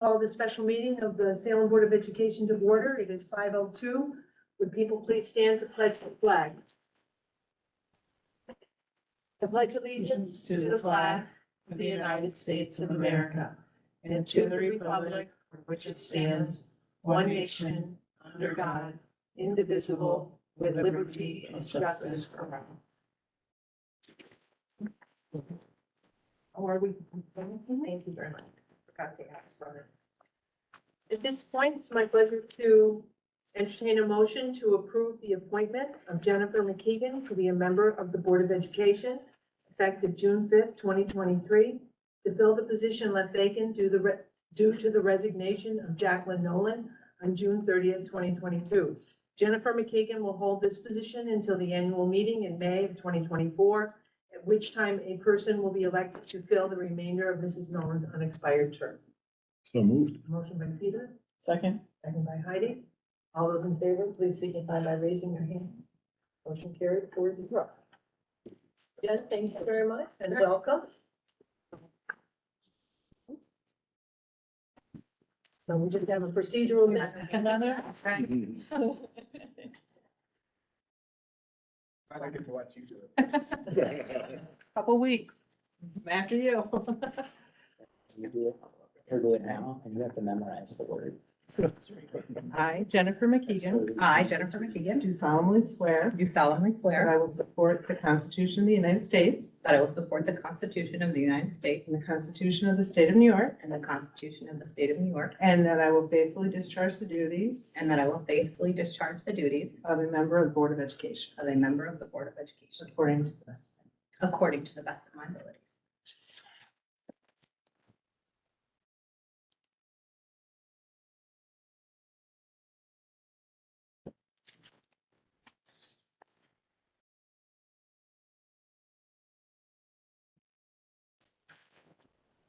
Call the special meeting of the Salem Board of Education to order. It is 5:02. Would people please stand to pledge the flag? To pledge allegiance to the flag of the United States of America and to the republic for which it stands, one nation, under God, indivisible, with liberty and justice for all. How are we? Thank you very much. Forgot to ask. Sorry. At this point, it's my pleasure to entertain a motion to approve the appointment of Jennifer McKeegan to be a member of the Board of Education effective June 5th, 2023, to fill the position left vacant due to the resignation of Jacqueline Nolan on June 30th, 2022. Jennifer McKeegan will hold this position until the annual meeting in May of 2024, at which time a person will be elected to fill the remainder of Mrs. Nolan's unexpired term. So moved. Motion by Peter, Second. second by Heidi. All those in favor, please signify by raising your hand. Motion carried 4-0. Jen, thank you very much and welcome. So we just have a procedural mess. I get to watch you do it. Couple weeks after you. You do it, or do it now, and you have to memorize the word. I, Jennifer McKeegan, I, Jennifer McKeegan, do solemnly swear do solemnly that swear I will support the Constitution of the United States that I will support the Constitution of the United States and the Constitution of the State of New York, and the Constitution of the State of New York, and that I will faithfully discharge the duties and that I will faithfully discharge the duties of a member of the Board of Education, of a member of the Board of Education according to the best. according to the best of my abilities.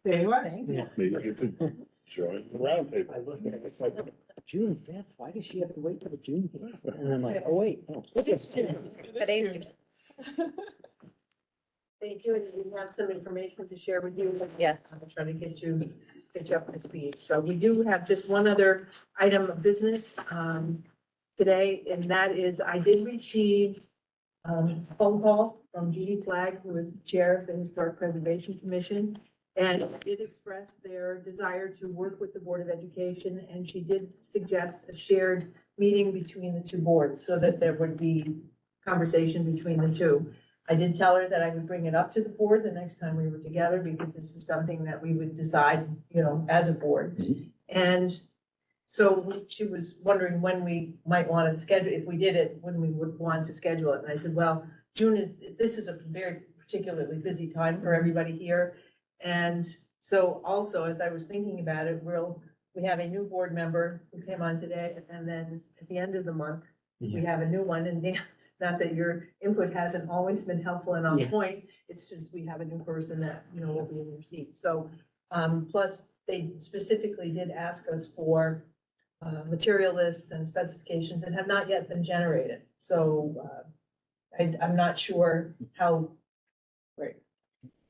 There you are. Maybe you could join the round table. I looked at it, it's like, June 5th, why does she have to wait till June 5th? And I'm like, oh, wait. no. Today's Thank you, and we have some information to share with you. Yeah. I'm trying to get you up to speed. So we do have just one other item of business today, and that is I did receive a phone call from Judy Flagg, who is the chair of the Historic Preservation Commission, and did express their desire to work with the Board of Education, and she did suggest a shared meeting between the two boards so that there would be conversation between the two. I did tell her that I would bring it up to the board the next time we were together, because this is something that we would decide, as a board. And so she was wondering when we might want to schedule, if we did it, when we would want to schedule it. And I said, well, this is a very particularly busy time for everybody here. And so also, as I was thinking about it, we have a new board member who came on today, and then at the end of the month, we have a new one, and not that your input hasn't always been helpful and on Yeah. point, it's just we have a new person that, will be in your seat. So, plus, they specifically did ask us for material lists and specifications that have not yet been generated. So, I'm not sure how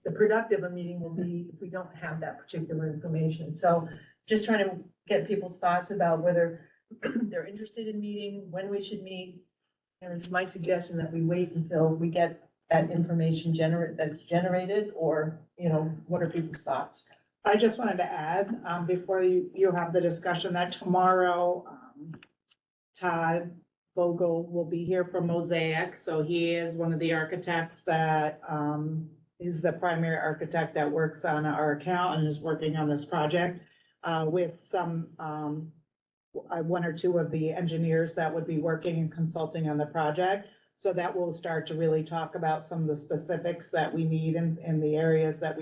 the productive a meeting will be if we don't have that particular information. So just trying to get people's thoughts about whether they're interested in meeting, when we should meet. And it's my suggestion that we wait until we get that information that's generated, or, what are people's thoughts? I just wanted to add, before you have the discussion, that tomorrow, Todd Vogel will be here from Mosaic. So he is one of the architects that, is the primary architect that works on our account and is working on this project, with some, one or two of the engineers that would be working and consulting on the project. So that will start to really talk about some of the specifics that we need in the areas that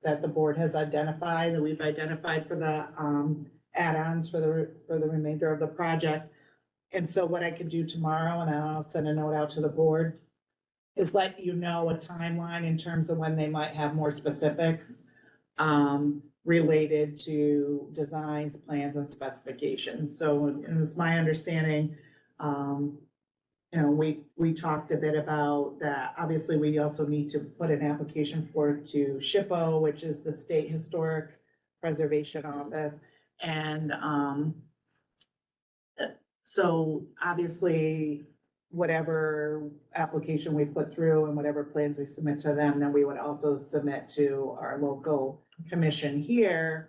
that the board has identified, that we've identified for the add-ons for the remainder of the project. And so what I could do tomorrow, and I'll send a note out to the board, is let you know a timeline in terms of when they might have more specifics related to designs, plans, and specifications. So, and it's my understanding, we talked a bit about that. Obviously, we also need to put an application to SHPO, which is the State Historic Preservation Office. And, so obviously, whatever application we put through and whatever plans we submit to them, then we would also submit to our local commission here.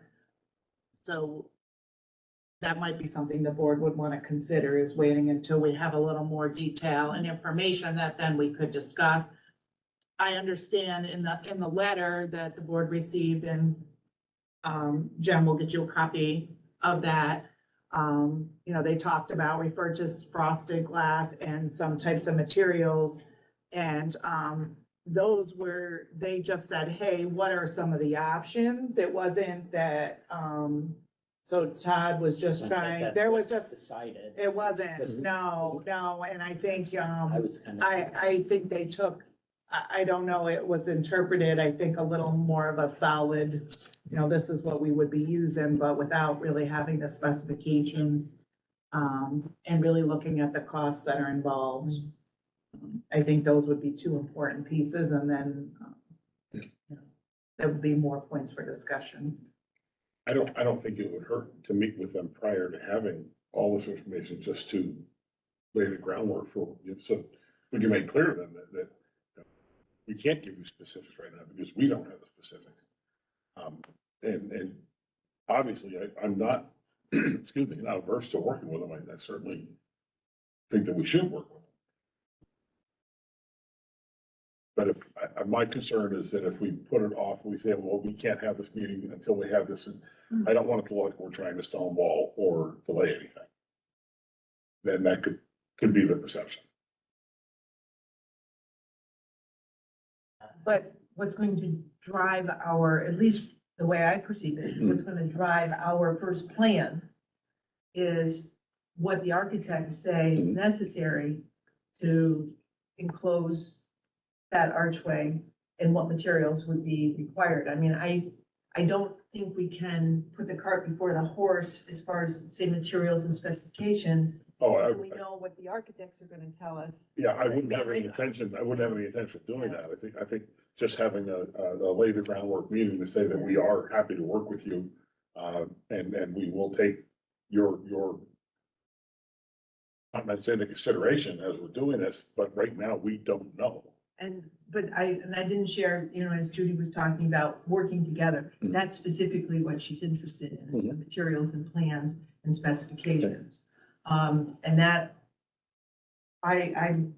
So that might be something the board would want to consider, is waiting until we have a little more detail and information that then we could discuss. I understand in the letter that the board received, and Jen will get you a copy of that. They talked about, referred to frosted glass and some types of materials. And those were, they just said, hey, what are some of the options? It wasn't that, so Todd was just trying, there was just, Decided. it wasn't, no, and I think, I was kind of. I think they took, I don't know, it was interpreted, I think, a little more of a solid, this is what we would be using, but without really having the specifications, and really looking at the costs that are involved. I think those would be two important pieces, and then, there would be more points for discussion. I don't think it would hurt to meet with them prior to having all this information, just to lay the groundwork for, so we can make clear to them that we can't give you specifics right now because we don't have the specifics. And obviously I'm not, excuse me, not averse to working with them. I certainly think that we should work with them. But if my concern is that if we put it off, we say, well, we can't have this meeting until we have this, and I don't want it to look like we're trying to stonewall or delay anything. Then that could be the perception. But what's going to drive our, at least the way I perceive it, what's going to drive our first plan is what the architects say is necessary to enclose that archway and what materials would be required. I mean, I don't think we can put the cart before the horse as far as, say, materials and specifications. Oh, We know what the architects are gonna tell us. yeah, I wouldn't have any intention of doing that. I think just having a lay the groundwork meeting to say that we are happy to work with you. And we will take your, I'm not saying into consideration as we're doing this, but right now we don't know. But I didn't share, as Judy was talking about, working together. Mhm. That's specifically what she's interested in, is the materials and plans and specifications. And that, I'm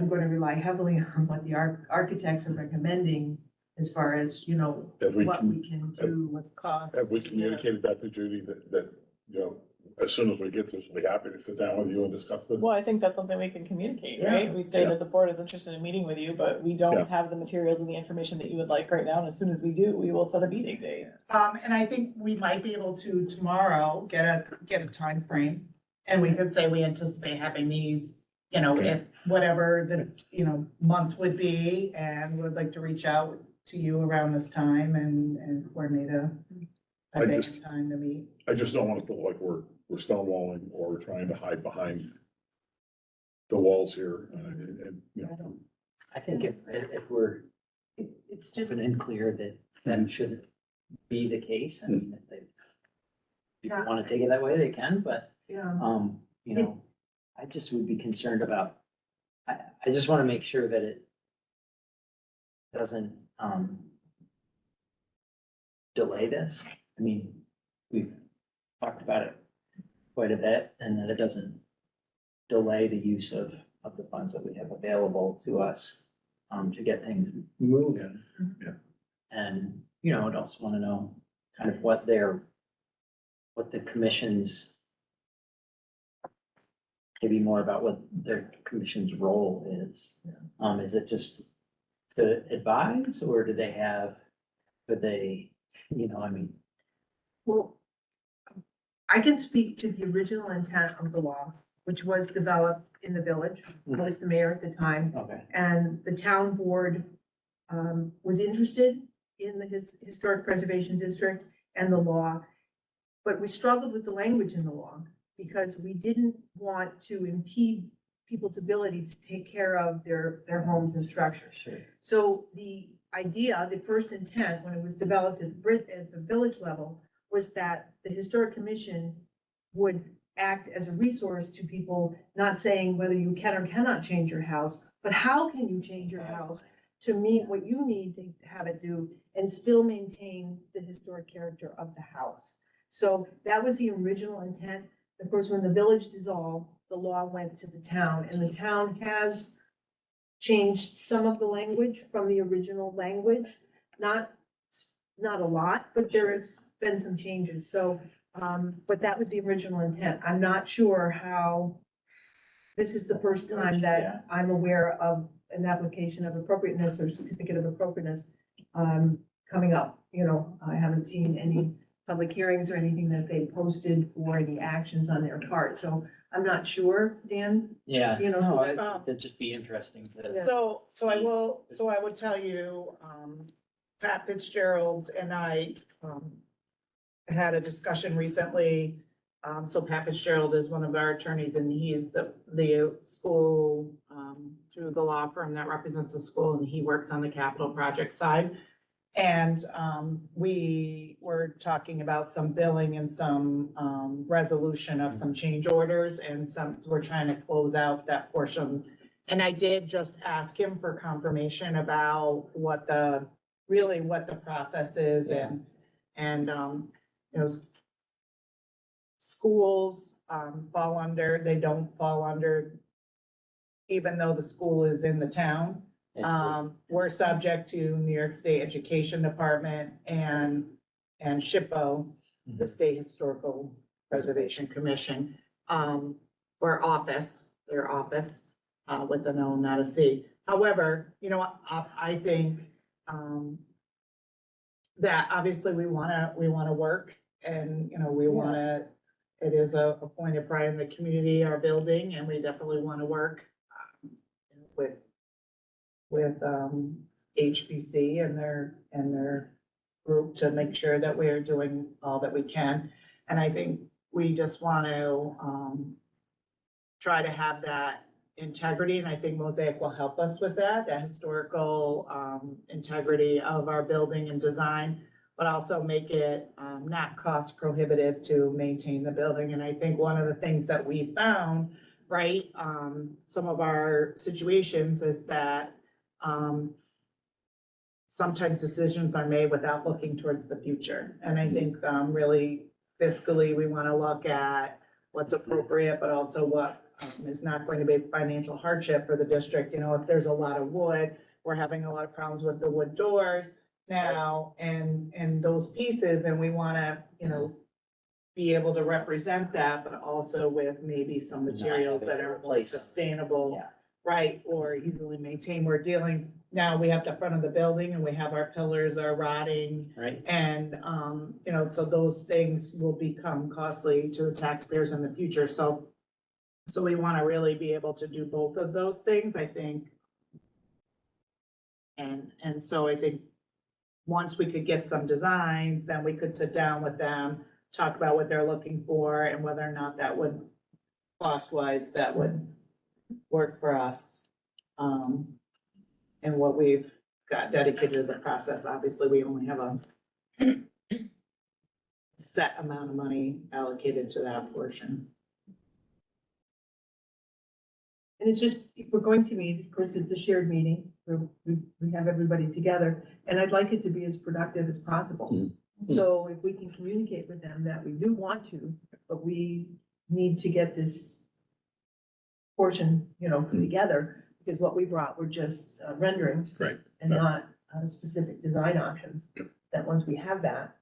going to rely heavily on what the architects are recommending as far as, Have we what we can do with costs. Have we communicated that to Judy that, as soon as we get this, we'll be happy to sit down with you and discuss this? Well, I think that's something we can communicate, Yeah. right? We say Yeah. that the board is interested in meeting with you, but we Yeah. don't have the materials and the information that you would like right now. And as soon as we do, we will set a meeting date. And I think we might be able to tomorrow get a time frame, and we could say we anticipate having these, if whatever the, month would be, and would like to reach out to you around this time and coordinate a I day just- and time to meet. I just don't want to feel like we're stonewalling or trying to hide behind the walls here. And. I think if we're It's just, open and clear that that shouldn't be the case, I mean, if they people want to take it that way, they can, but, I just would be concerned about, I just want to make sure that it doesn't, delay this. I mean, we've talked about it quite a bit, and that it doesn't delay the use of the funds that we have available to us, to get things moving. Yeah. And, I'd also want to know kind of what the commission's, maybe more about what their commission's role is. Is it just to advise, or do they have, could they, I mean, well, I can speak to the original intent of the law, which was developed in the village. I was the mayor at the time. okay. And the town board was interested in the historic preservation district and the law. But we struggled with the language in the law because we didn't want to impede people's ability to take care of their homes and structures. Sure. So the idea, the first intent, when it was developed at the village level, was that the Historic Commission would act as a resource to people, not saying whether you can or cannot change your house, but how can you change your house to meet what you need to have it do and still maintain the historic character of the house. So that was the original intent. Of course, when the village dissolved, the law went to the town, and the town has changed some of the language from the original language. Not a lot, but there has been some changes. So, but that was the original intent. I'm not sure how, this is the first time that I'm aware of an application of appropriateness or certificate of appropriateness coming up. You know, I haven't seen any public hearings or anything that they posted for any actions on their part. So I'm not sure, Dan. Yeah, You know, no, so- it'd just be interesting to. Yeah. So I would tell you, Pat Fitzgerald and I, had a discussion recently. So Pat Fitzgerald is one of our attorneys, and he's the school, through the law firm that represents the school, and he works on the capital project side. And, we were talking about some billing and some, resolution of some change orders, and we're trying to close out that portion. And I did just ask him for confirmation about what the process is, and, you know, schools, they don't fall under, even though the school is in the town. We're subject to New York State Education Department and SHPO, the State Historical Preservation Commission, or office, their office, with an O, not a C. However, you know, I think, that obviously we wanna work, and, you know, it is a point of pride in the community, our building, and we definitely wanna work with HBC and their group to make sure that we are doing all that we can. And I think we just want to try to have that integrity, and I think Mosaic will help us with that historical integrity of our building and design, but also make it not cost prohibitive to maintain the building. And I think one of the things that we found, right, some of our situations is that sometimes decisions are made without looking towards the future. And I think really fiscally, we want to look at what's appropriate, but also what is not going to be financial hardship for the district. You know, if there's a lot of wood, we're having a lot of problems with the wood doors now and those pieces, and we want to, you know, be able to represent that, but also with maybe some materials that are more sustainable, Yeah. right, or easily maintained. We're dealing, now we have the front of the building and we have our pillars are rotting. Right. And, you know, so those things will become costly to the taxpayers in the future. So we want to really be able to do both of those things, I think. And so I think once we could get some designs, then we could sit down with them, talk about what they're looking for and whether or not that would, cost-wise, that would work for us. And what we've got dedicated to the process. Obviously, we only have a set amount of money allocated to that portion. And it's just, we're going to meet, of course, it's a shared meeting, where we have everybody together, and I'd like it to be as productive as possible. So if we can communicate with them that we do want to, but we need to get this portion, you know, put together, because what we brought were just renderings. Right. And not specific design options, that once we have that,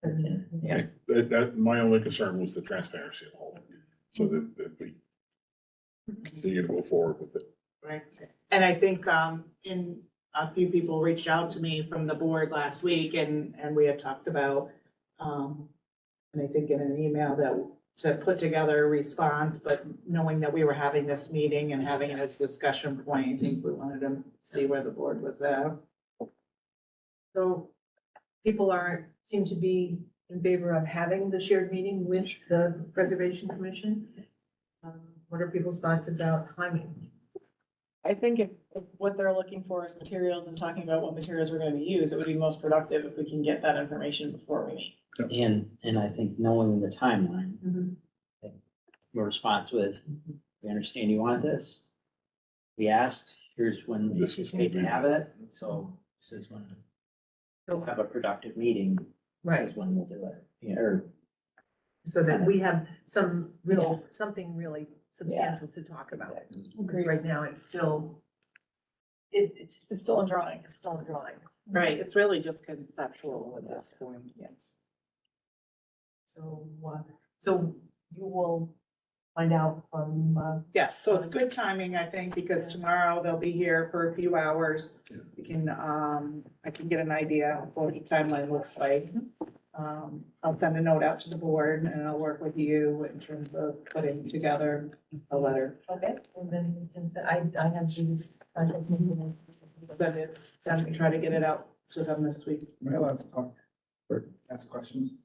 then, Yeah. That, my only concern was the transparency of the whole, so that we continue to go forward with it. Right. And I think, in, a few people reached out to me from the board last week and we had talked about, and I think in an email that to put together a response, but knowing that we were having this meeting and having it as a discussion point, I think we wanted to see where the board was at. so people seem to be in favor of having the shared meeting with the Preservation Commission. What are people's thoughts about timing? I think if what they're looking for is materials and talking about what materials we're gonna be used, it would be most productive if we can get that information before we meet. And I think knowing the timeline, Mhm. your response with, we understand you want this. We asked, here's when we This is anticipate to when we- have it, so this is when we'll have a productive meeting. This Right, is when we'll do it, yeah, or so that we have something really substantial to talk about. Agreed. Right now, it's still, it's It's still in drawing. still in drawings. Right, it's really just conceptual at this point. Yes. So you will find out from, Yeah, so it's good timing, I think, because tomorrow they'll be here for a few hours. Yeah. We can, I can get an idea of what the timeline looks like. I'll send a note out to the board and I'll work with you in terms of putting together a letter. okay, and then we can say, I have these contact information. Send it, then try to get it out to them this week. Am I allowed to talk or ask questions?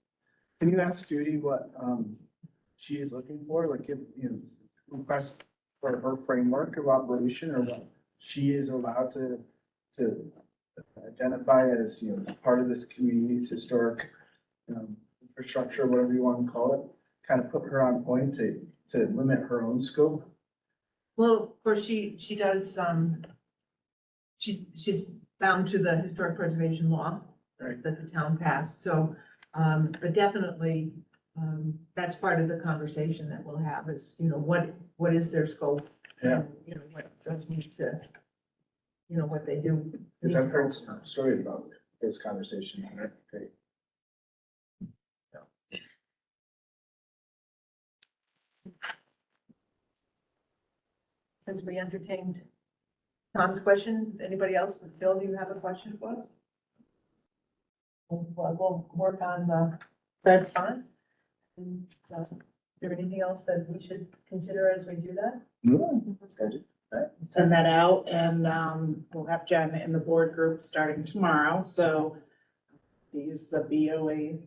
Can you ask Judy what she is looking for, like if, request for her framework of operation or what she is allowed to identify as, part of this community's historic infrastructure, whatever you want to call it, kind of put her on point to limit her own scope? Well, of course, she does, she's bound to the historic preservation law Right. that the town passed, so, but definitely, that's part of the conversation that we'll have is, what is their scope? Yeah. And, what does need to, what they do. Because I've heard some stories about those conversations. And they're great. Since we entertained Tom's question, anybody else? Bill, do you have a question for us? We'll work on the response. And, is there anything else that we should consider as we do that? That's good. Send that out and, we'll have Jen in the board group starting tomorrow, so we use the BOE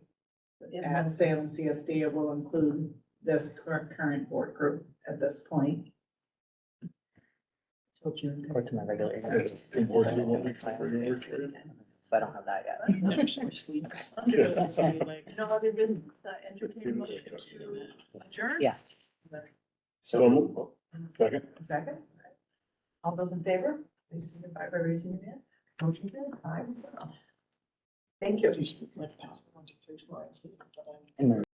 at Salem CSD. It will include this current board group at this point. Till June. or to my regular. Yeah, two board, 2 more weeks before your work period. I don't have that yet. No other business, entertainment motion to adjourn? Yeah. So, moved. Second. Second. All those in favor, please signify by raising your hand. Motion carried, 5-0. Thank you. It's like, 1, 2, 3, 4, And